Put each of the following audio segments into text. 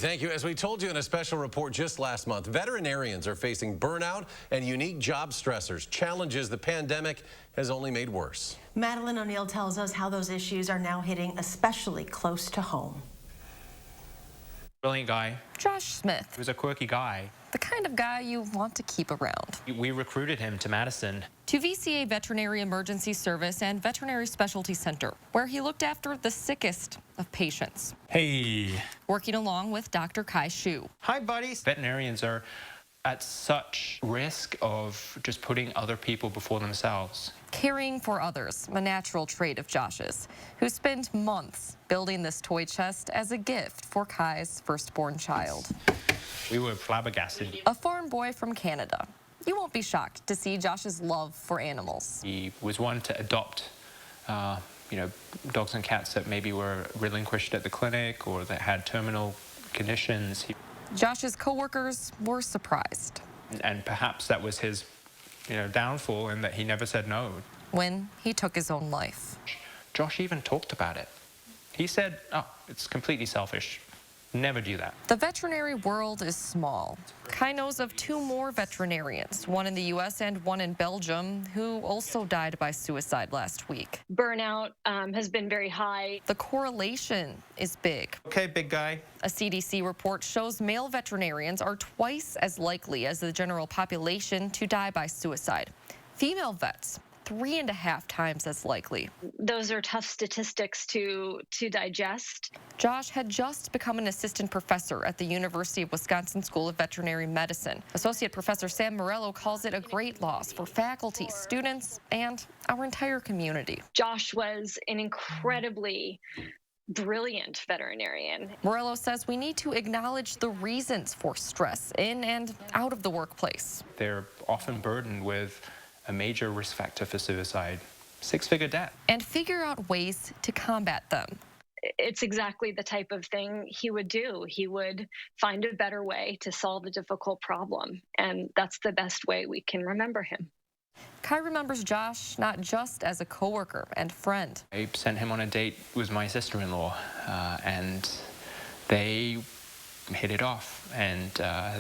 Thank you. As we told you in a special report just last month, veterinarians are facing burnout and unique job stressors, challenges the pandemic has only made worse. Madeline O'Neill tells us how those issues are now hitting especially close to home. Brilliant guy. Josh Smith. He was a quirky guy. The kind of guy you want to keep around. We recruited him to Madison. To VCA Veterinary Emergency Service and Veterinary Specialty Center, where he looked after the sickest of patients. Hey. Working along with Dr. Kai Shu. Hi, buddies. Veterinarians are at such risk of just putting other people before themselves. Caring for others, a natural trait of Josh's, who spent months building this toy chest as a gift for Kai's firstborn child. We were flabbergasted. A farm boy from Canada. You won't be shocked to see Josh's love for animals. He was one to adopt, dogs and cats that maybe were relinquished at the clinic or that had terminal conditions. Josh's coworkers were surprised. And perhaps that was his, downfall in that he never said no. When he took his own life. Josh even talked about it. He said, oh, it's completely selfish. Never do that. The veterinary world is small. Kai knows of two more veterinarians, one in the U.S. and one in Belgium, who also died by suicide last week. Burnout has been very high. The correlation is big. Okay, big guy. A CDC report shows male veterinarians are twice as likely as the general population to die by suicide. Female vets, 3.5 times as likely. Those are tough statistics to digest. Josh had just become an assistant professor at the University of Wisconsin School of Veterinary Medicine. Associate Professor Sam Morello calls it a great loss for faculty, students, and our entire community. Josh was an incredibly brilliant veterinarian. Morello says we need to acknowledge the reasons for stress in and out of the workplace. They're often burdened with a major risk factor for suicide, 6-figure debt. And figure out ways to combat them. It's exactly the type of thing he would do. He would find a better way to solve a difficult problem, and that's the best way we can remember him. Kai remembers Josh not just as a coworker and friend. I sent him on a date with my sister-in-law, and they hit it off, and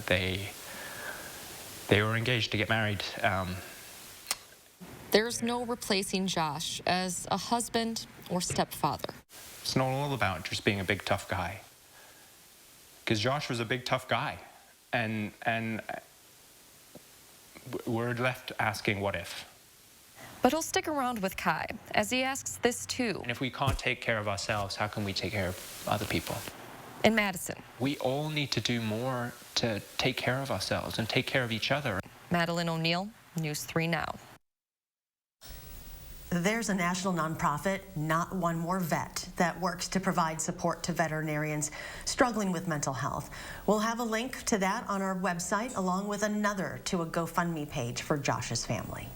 they were engaged to get married. There's no replacing Josh as a husband or stepfather. It's not all about just being a big, tough guy. Because Josh was a big, tough guy. And we're left asking, what if? But he'll stick around with Kai as he asks this too. And if we can't take care of ourselves, how can we take care of other people? In Madison. We all need to do more to take care of ourselves and take care of each other. Madeline O'Neill, News 3 Now. There's a national nonprofit, Not One More Vet, that works to provide support to veterinarians struggling with mental health. We'll have a link to that on our website, along with another to a GoFundMe page for Josh's family.